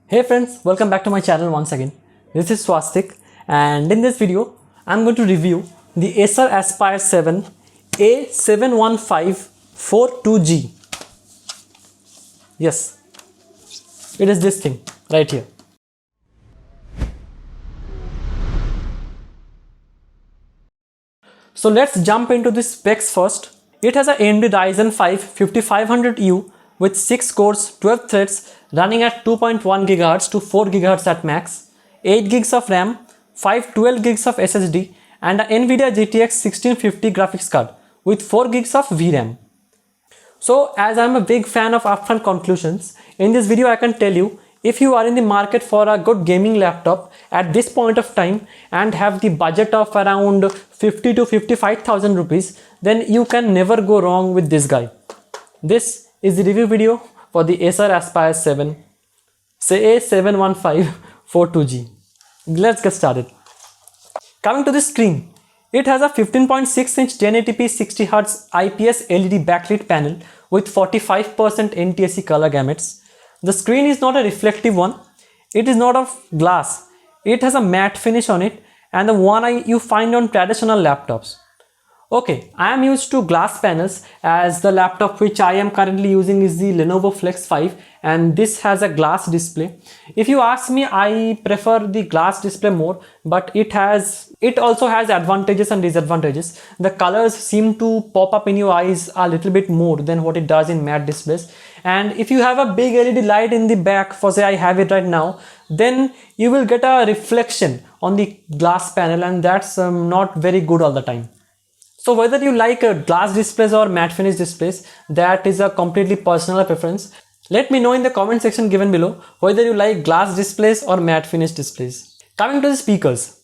Hey friends, welcome back to my channel once again. This is Swastik, and in this video I'm going to review the Acer Aspire 7 A71542G. Yes, it is this thing right here. So let's jump into the specs first. It has a AMD Ryzen 5 5500U with 6 cores, 12 threads running at 2.1 GHz to 4 GHz at max, 8 gigs of RAM, 512 gigs of SSD and a Nvidia GTX 1650 graphics card with 4 gigs of VRAM. So as I'm a big fan of upfront conclusions, in this video I can tell you, if you are in the market for a good gaming laptop at this point of time and have the budget of around 50 to 55,000 rupees, then you can never go wrong with this guy. This is the review video for the Acer Aspire 7 A71542G. Let's get started. Coming to the screen, it has a 15.6-inch 1080p 60Hz IPS LED backlit panel with 45% NTSC color gamuts. The screen is not a reflective one. It is not of glass. It has a matte finish on it and the one you find on traditional laptops. Okay, I am used to glass panels as the laptop which I am currently using is the Lenovo Flex 5 and this has a glass display. If you ask me, I prefer the glass display more, but it also has advantages and disadvantages. The colors seem to pop up in your eyes a little bit more than what it does in matte displays. And if you have a big LED light in the back, for say I have it right now, then you will get a reflection on the glass panel and that's not very good all the time. So whether you like glass displays or matte finish displays, that is a completely personal preference. Let me know in the comment section given below whether you like glass displays or matte finish displays. Coming to the speakers.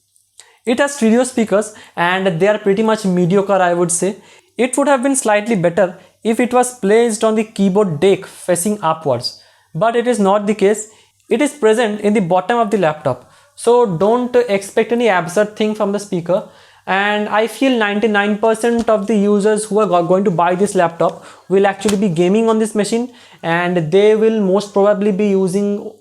It has stereo speakers and they are pretty much mediocre, I would say. It would have been slightly better if it was placed on the keyboard deck facing upwards. But it is not the case. It is present in the bottom of the laptop. So don't expect any absurd thing from the speaker. And I feel 99% of the users who are going to buy this laptop will actually be gaming on this machine and they will most probably be using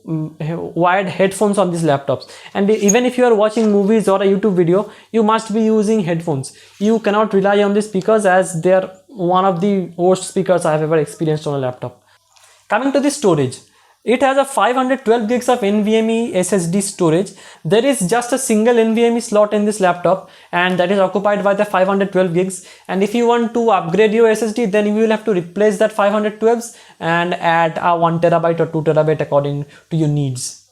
wired headphones on these laptops. And even if you are watching movies or a YouTube video, you must be using headphones. You cannot rely on the speakers as they are one of the worst speakers I have ever experienced on a laptop. Coming to the storage. It has a 512 gigs of NVMe SSD storage. There is just a single NVMe slot in this laptop and that is occupied by the 512 gigs. And if you want to upgrade your SSD, then you will have to replace that 512s and add a 1 terabyte or 2 terabyte according to your needs.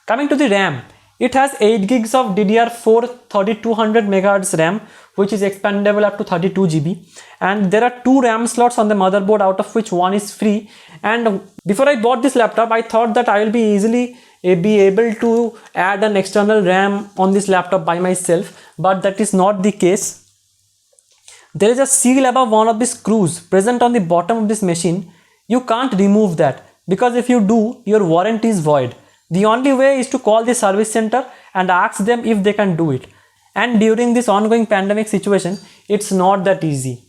Coming to the RAM. It has 8 gigs of DDR4 3200 MHz RAM, which is expandable up to 32 GB. And there are 2 RAM slots on the motherboard, out of which one is free. And before I bought this laptop, I thought that I will be easily be able to add an external RAM on this laptop by myself, but that is not the case. There is a seal above one of the screws present on the bottom of this machine. You can't remove that because if you do, your warranty is void. The only way is to call the service center and ask them if they can do it. And during this ongoing pandemic situation, it's not that easy.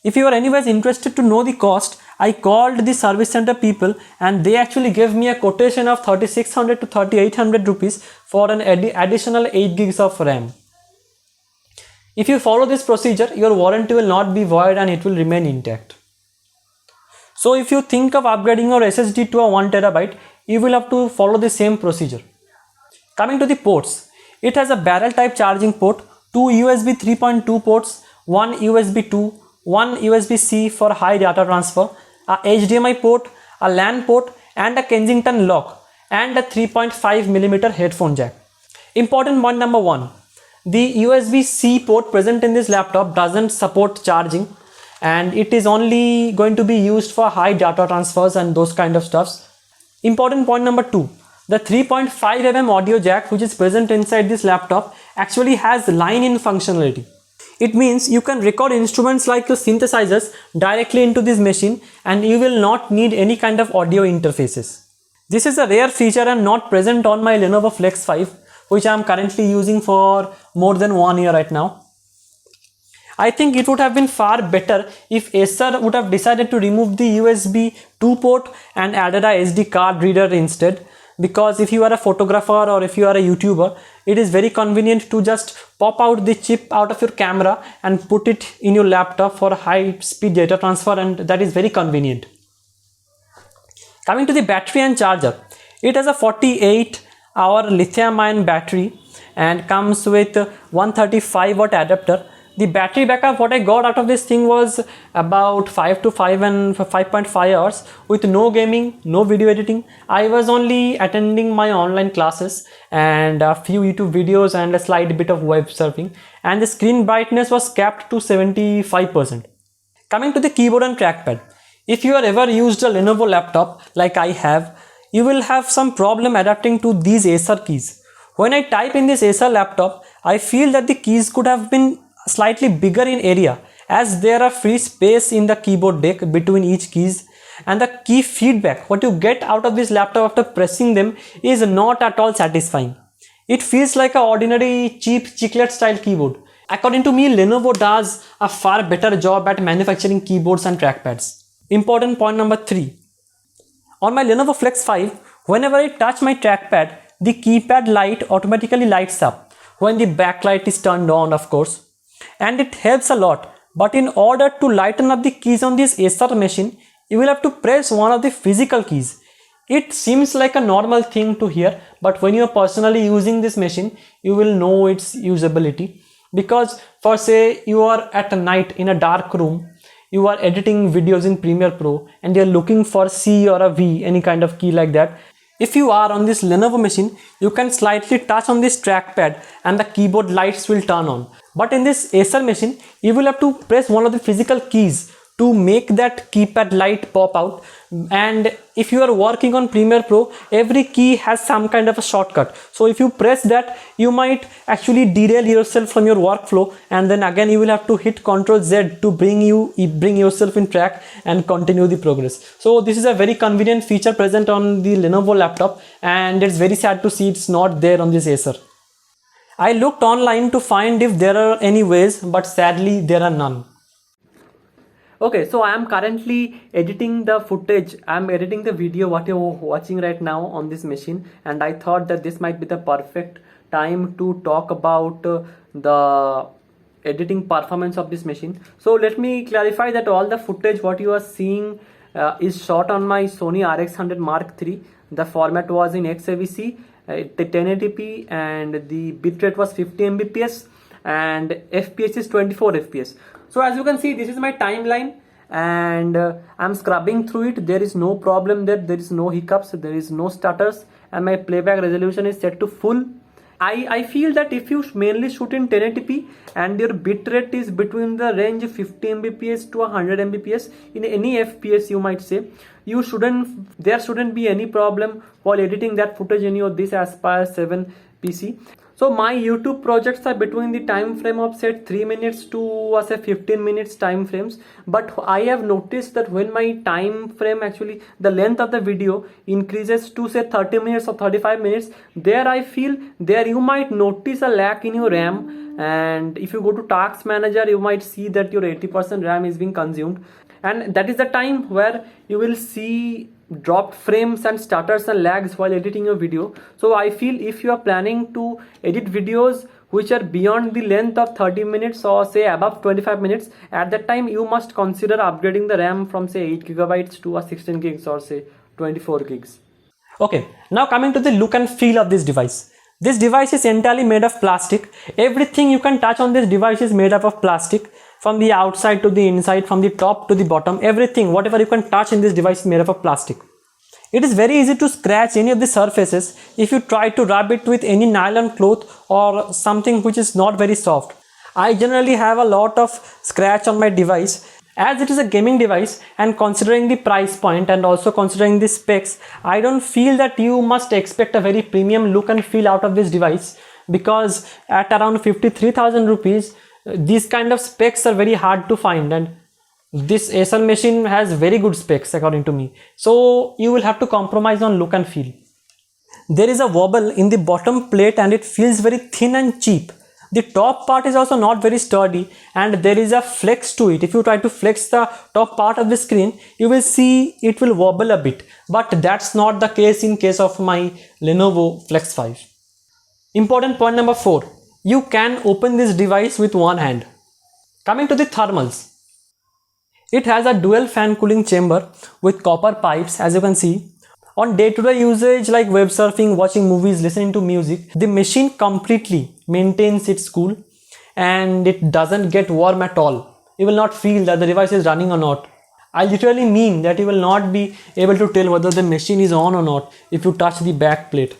If you are anyways interested to know the cost, I called the service center people and they actually gave me a quotation of 3600 to 3800 rupees for an additional 8 gigs of RAM. If you follow this procedure, your warranty will not be void and it will remain intact. So if you think of upgrading your SSD to a 1 terabyte, you will have to follow the same procedure. Coming to the ports, it has a barrel type charging port, 2 USB 3.2 ports, 1 USB 2, 1 USB-C for high data transfer, a HDMI port, a LAN port and a Kensington lock and a 3.5mm headphone jack. Important point number 1. The USB-C port present in this laptop doesn't support charging and it is only going to be used for high data transfers and those kind of stuffs. Important point number 2. The 3.5mm audio jack which is present inside this laptop actually has line-in functionality. It means you can record instruments like your synthesizers directly into this machine and you will not need any kind of audio interfaces. This is a rare feature and not present on my Lenovo Flex 5, which I am currently using for more than 1 year right now. I think it would have been far better if Acer would have decided to remove the USB 2 port and added a SD card reader instead. Because if you are a photographer or if you are a YouTuber, it is very convenient to just pop out the chip out of your camera and put it in your laptop for high speed data transfer, and that is very convenient. Coming to the battery and charger, it has a 48-hour lithium-ion battery and comes with 135 watt adapter. The battery backup what I got out of this thing was about 5 to 5 and 5.5 hours with no gaming, no video editing. I was only attending my online classes and a few YouTube videos and a slight bit of web surfing, and the screen brightness was capped to 75%. Coming to the keyboard and trackpad, if you have ever used a Lenovo laptop like I have, you will have some problem adapting to these Acer keys. When I type in this Acer laptop, I feel that the keys could have been slightly bigger in area, as there are free space in the keyboard deck between each keys, and the key feedback what you get out of this laptop after pressing them is not at all satisfying. It feels like an ordinary cheap chiclet style keyboard. According to me, Lenovo does a far better job at manufacturing keyboards and trackpads. Important point number 3. On my Lenovo Flex 5, whenever I touch my trackpad, the keypad light automatically lights up when the backlight is turned on, of course. And it helps a lot, but in order to lighten up the keys on this Acer machine, you will have to press one of the physical keys. It seems like a normal thing to hear, but when you are personally using this machine, you will know its usability. Because for say you are at a night in a dark room, you are editing videos in Premiere Pro and you are looking for C or a V, any kind of key like that. If you are on this Lenovo machine, you can slightly touch on this trackpad and the keyboard lights will turn on. But in this Acer machine, you will have to press one of the physical keys to make that keypad light pop out. And if you are working on Premiere Pro, every key has some kind of a shortcut. So if you press that, you might actually derail yourself from your workflow, and then again you will have to hit Ctrl Z to bring yourself in track and continue the progress. So this is a very convenient feature present on the Lenovo laptop, and it's very sad to see it's not there on this Acer. I looked online to find if there are any ways, but sadly there are none. Okay, so I am currently editing the footage. I am editing the video what you're watching right now on this machine, and I thought that this might be the perfect time to talk about the editing performance of this machine. So let me clarify that all the footage what you are seeing is shot on my Sony RX100 Mark III. The format was in XAVC, the 1080p, and the bitrate was 50 Mbps, and FPS is 24 FPS. So as you can see, this is my timeline, and I'm scrubbing through it. There is no problem there is no hiccups, there is no stutters, and my playback resolution is set to full. I feel that if you mainly shoot in 1080p and your bitrate is between the range of 50 Mbps to 100 Mbps in any FPS, you might say, there shouldn't be any problem while editing that footage in your this Aspire 7 PC. So my YouTube projects are between the time frame of say 3 minutes to say 15 minutes time frames. But I have noticed that when my time frame, actually the length of the video increases to say 30 minutes or 35 minutes, there I feel there you might notice a lag in your RAM. And if you go to Task Manager, you might see that your 80% RAM is being consumed. And that is the time where you will see dropped frames and stutters and lags while editing your video. So I feel if you are planning to edit videos which are beyond the length of 30 minutes or say above 25 minutes, at that time you must consider upgrading the RAM from say 8 gigabytes to a 16 gigs or say 24 gigs. Okay, now coming to the look and feel of this device. This device is entirely made of plastic. Everything you can touch on this device is made up of plastic. From the outside to the inside, from the top to the bottom, everything, whatever you can touch in this device is made up of plastic. It is very easy to scratch any of the surfaces if you try to rub it with any nylon cloth or something which is not very soft. I generally have a lot of scratch on my device. As it is a gaming device, and considering the price point and also considering the specs, I don't feel that you must expect a very premium look and feel out of this device, because at around 53,000 rupees, these kind of specs are very hard to find, and this Acer machine has very good specs according to me. So you will have to compromise on look and feel. There is a wobble in the bottom plate and it feels very thin and cheap. The top part is also not very sturdy and there is a flex to it. If you try to flex the top part of the screen, you will see it will wobble a bit, but that's not the case in case of my Lenovo Flex 5. Important point number 4, you can open this device with one hand. Coming to the thermals, it has a dual fan cooling chamber with copper pipes, as you can see. On day-to-day usage like web surfing, watching movies, listening to music, the machine completely maintains its cool and it doesn't get warm at all. You will not feel that the device is running or not. I literally mean that you will not be able to tell whether the machine is on or not if you touch the back plate.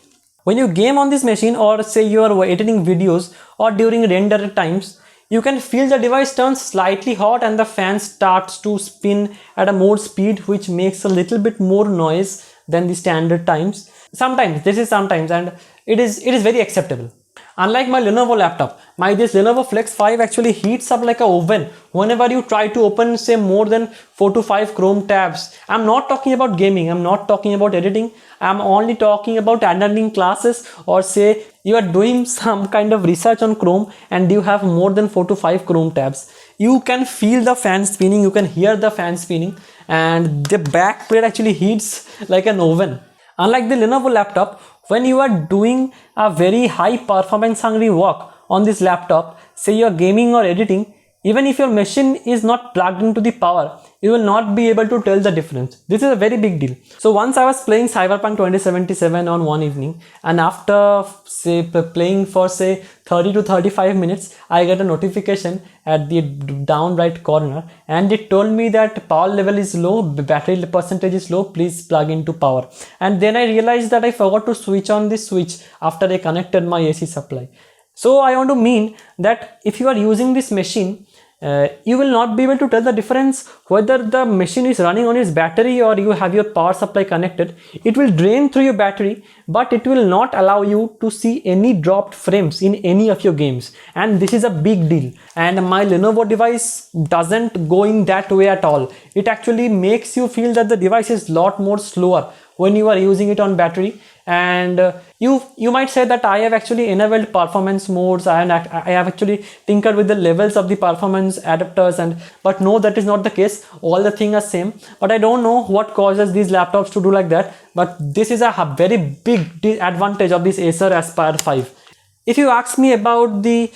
When you game on this machine, or say you are editing videos or during render times, you can feel the device turns slightly hot and the fan starts to spin at a more speed, which makes a little bit more noise than the standard times. Sometimes, and it is very acceptable. Unlike my Lenovo laptop, this Lenovo Flex 5 actually heats up like an oven whenever you try to open say more than 4 to 5 Chrome tabs. I'm not talking about gaming, I'm not talking about editing, I'm only talking about attending classes, or say you are doing some kind of research on Chrome and you have more than 4 to 5 Chrome tabs. You can feel the fan spinning, you can hear the fan spinning, and the back plate actually heats like an oven. Unlike the Lenovo laptop, when you are doing a very high performance hungry work on this laptop, say you are gaming or editing, even if your machine is not plugged into the power, you will not be able to tell the difference. This is a very big deal. So once I was playing Cyberpunk 2077 on one evening, and after say playing for say 30 to 35 minutes, I get a notification at the down right corner and it told me that power level is low, battery percentage is low, please plug into power. And then I realized that I forgot to switch on this switch after I connected my AC supply. So I want to mean that if you are using this machine, you will not be able to tell the difference whether the machine is running on its battery or you have your power supply connected. It will drain through your battery, but it will not allow you to see any dropped frames in any of your games, and this is a big deal. And my Lenovo device doesn't go in that way at all. It actually makes you feel that the device is a lot more slower when you are using it on battery. And you might say that I have actually enabled performance modes and I have actually tinkered with the levels of the performance adapters, but no, that is not the case. All the things are same, but I don't know what causes these laptops to do like that. But this is a very big advantage of this Acer Aspire 5. If you ask me about the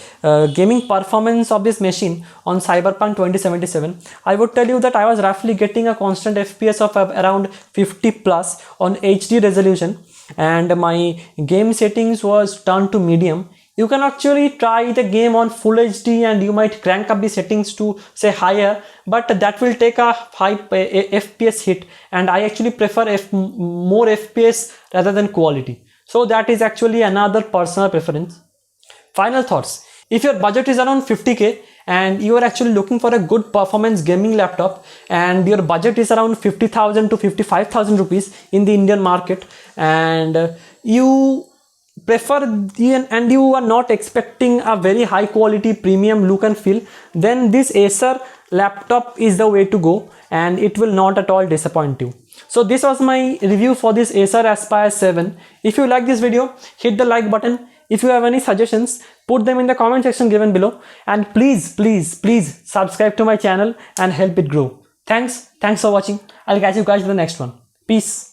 gaming performance of this machine on Cyberpunk 2077, I would tell you that I was roughly getting a constant FPS of around 50 plus on HD resolution, and my game settings was turned to medium. You can actually try the game on full HD and you might crank up the settings to say higher, but that will take a high FPS hit, and I actually prefer more FPS rather than quality. So that is actually another personal preference. Final thoughts. If your budget is around 50k and you are actually looking for a good performance gaming laptop and your budget is around 50,000 to 55,000 rupees in the Indian market, and you prefer and you are not expecting a very high quality premium look and feel, then this Acer laptop is the way to go and it will not at all disappoint you. So this was my review for this Acer Aspire 7. If you like this video, hit the like button. If you have any suggestions, put them in the comment section given below, and please subscribe to my channel and help it grow. Thanks for watching. I'll catch you guys in the next one. Peace.